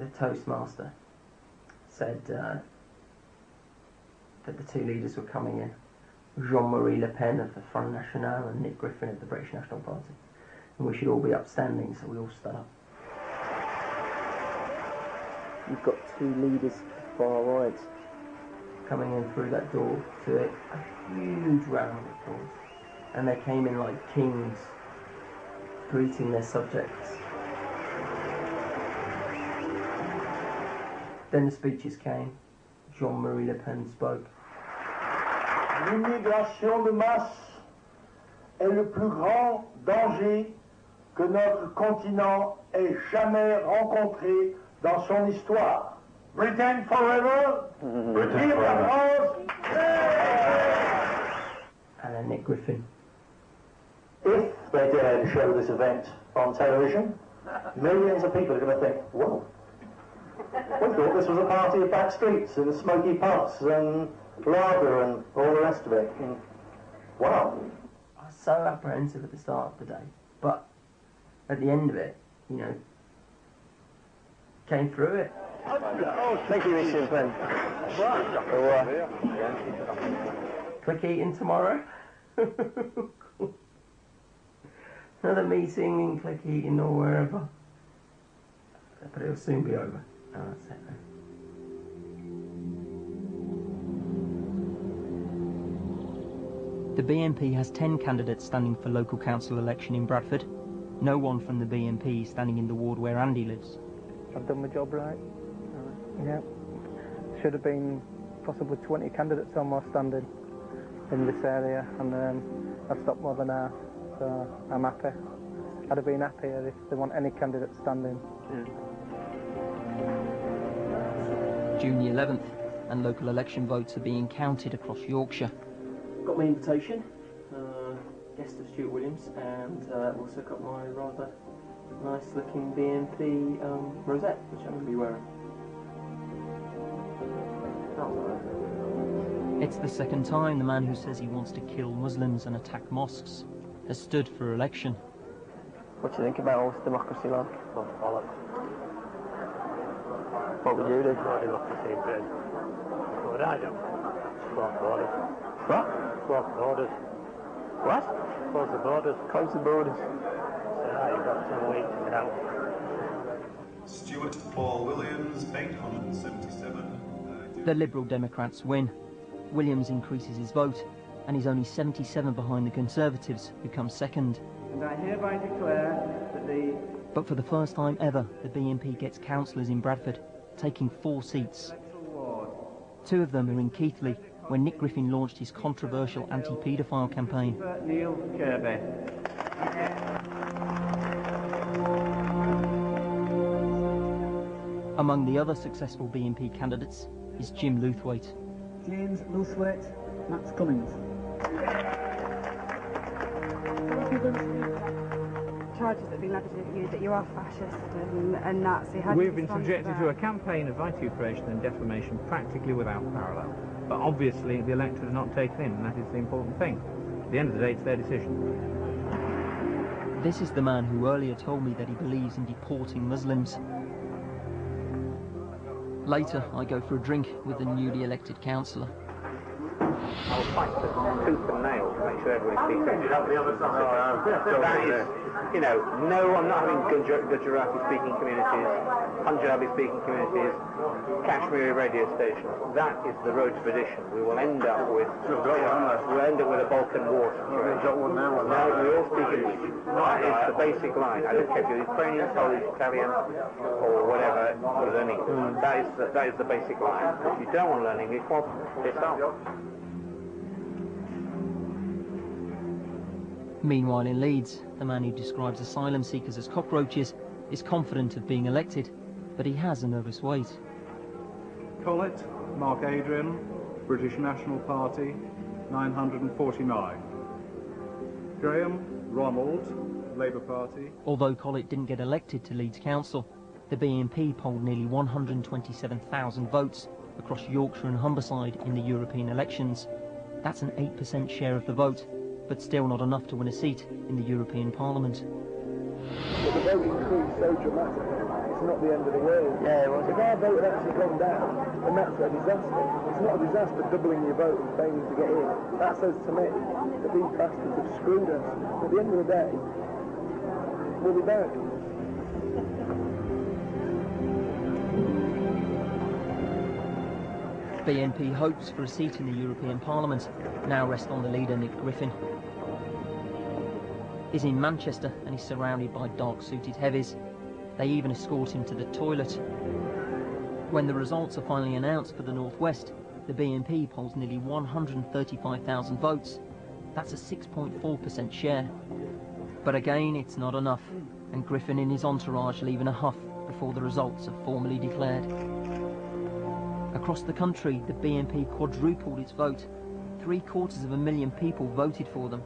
the Toastmaster said that the two leaders were coming in, Jean-Marie Le Pen of the Front National and Nick Griffin of the British National Party, and we should all be upstanding, so we all stood up. You've got two leaders to the far right coming in through that door to a huge round of applause, and they came in like kings, greeting their subjects. Then the speeches came. Jean-Marie Le Pen spoke. L'immigration de masse est le plus grand danger que notre continent ait jamais rencontré dans son histoire. Britain forever! Vive la France! And then Nick Griffin. If they dare to show this event on television, millions of people are going to think, whoa, we thought this was a party of back streets and smoky pubs and lager and all the rest of it. And wow. I was so apprehensive at the start of the day, but at the end of it, you know, came through it. Oh, thank you, Mr. Pen. Click eating tomorrow. Another meeting in Click Eating or wherever. But it'll soon be over. Oh, that's it then. The BNP has 10 candidates standing for local council election in Bradford. No one from the BNP standing in the ward where Andy lives. I've done my job right. Yeah. Should have been possibly 20 candidates on my standing in this area, and I've stopped more than half, so I'm happy. I'd have been happier if they want any candidate standing. June the 11th, and local election votes are being counted across Yorkshire. Got my invitation, guest of Stuart Williams, and also got my rather nice looking BNP rosette, which I'm going to be wearing. It's the second time the man who says he wants to kill Muslims and attack mosques has stood for election. What do you think about all this democracy, lad? Oh, bollocks. What would you do? I'd love to see Britain. What would I do? Close borders. What? Close borders. What? Close the borders. Close the borders. So now you've got 2 weeks to get out. Stuart Paul Williams, 877. The Liberal Democrats win. Williams increases his vote, and he's only 77 behind the Conservatives, who come second. And I hereby declare that the... But for the first time ever, the BNP gets councillors in Bradford, taking 4 seats. 2 of them are in Keighley, where Nick Griffin launched his controversial anti-paedophile campaign. Neil Kirby. Among the other successful BNP candidates is Jim Luthwaite. James Luthwaite, Max Cummings. Charges that have been leveled at you that you are fascist and Nazi. We've been subjected to a campaign of vituperation and defamation practically without parallel. But obviously the electorate is not taken in, and that is the important thing. At the end of the day, it's their decision. This is the man who earlier told me that he believes in deporting Muslims. Later, I go for a drink with the newly elected councillor. I'll fight tooth and nail to make sure everybody speaks English. That is, you know, no, I'm not having Gujarati speaking communities, Punjabi speaking communities, Kashmiri radio stations. That is the road to perdition. We will end up with a Balkan war situation. No, we all speak English. That is the basic line. I don't care if you're Ukrainian, Polish, Italian, or whatever, you learn English. That is the basic line. If you don't want to learn English, well, piss off. Meanwhile in Leeds, the man who describes asylum seekers as cockroaches is confident of being elected, but he has a nervous wait. Collett, Mark Adrian, British National Party, 949. Graham, Ronald, Labour Party. Although Collett didn't get elected to Leeds Council, the BNP polled nearly 127,000 votes across Yorkshire and Humberside in the European elections. That's an 8% share of the vote, but still not enough to win a seat in the European Parliament. But the vote increased so dramatically, it's not the end of the world. Yeah, it was. If our vote had actually gone down, then that's a disaster. It's not a disaster doubling your vote and failing to get in. That says to me that these bastards have screwed us. At the end of the day, we'll be back. BNP hopes for a seat in the European Parliament now rest on the leader Nick Griffin. He's in Manchester and is surrounded by dark-suited heavies. They even escort him to the toilet. When the results are finally announced for the North West, the BNP polls nearly 135,000 votes. That's a 6.4% share. But again, it's not enough, and Griffin and his entourage leave in a huff before the results are formally declared. Across the country, the BNP quadrupled its vote. 750,000 people voted for them.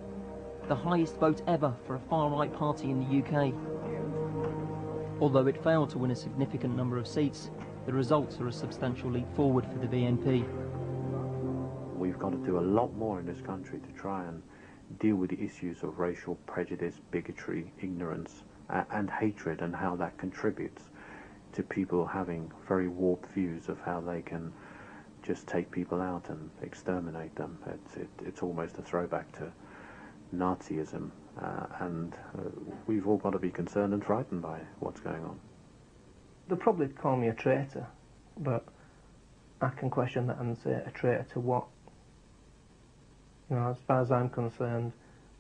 The highest vote ever for a far-right party in the UK. Although it failed to win a significant number of seats, the results are a substantial leap forward for the BNP. We've got to do a lot more in this country to try and deal with the issues of racial prejudice, bigotry, ignorance, and hatred, and how that contributes to people having very warped views of how they can just take people out and exterminate them. It's almost a throwback to Nazism, and we've all got to be concerned and frightened by what's going on. They'll probably call me a traitor, but I can question that and say a traitor to what? You know, as far as I'm concerned,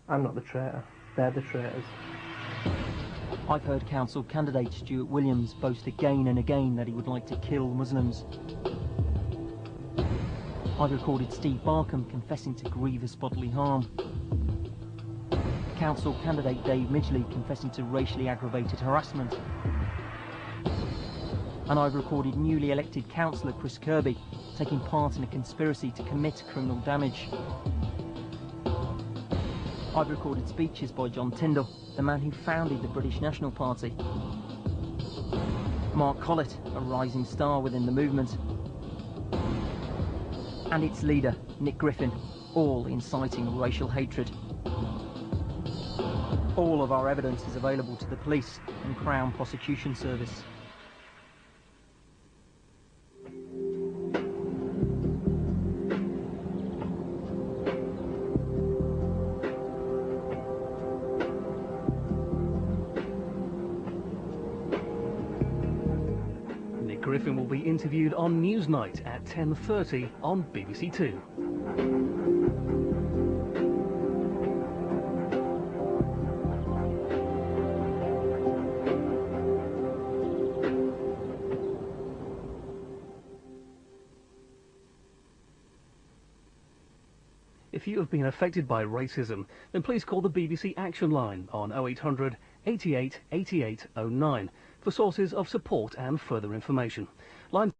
I'm not the traitor, they're the traitors. I've heard council candidate Stuart Williams boast again and again that he would like to kill Muslims. I've recorded Steve Barkham confessing to grievous bodily harm. Council candidate Dave Midgley confessing to racially aggravated harassment. And I've recorded newly elected councillor Chris Kirby taking part in a conspiracy to commit criminal damage. I've recorded speeches by John Tyndall, the man who founded the British National Party. Mark Collett, a rising star within the movement. And its leader, Nick Griffin, all inciting racial hatred. All of our evidence is available to the police and Crown Prosecution Service. Griffin will be interviewed on Newsnight at 10:30 on BBC Two. If you have been affected by racism, then please call the BBC Action Line on 0800 88 88 09 for sources of support and further information. Line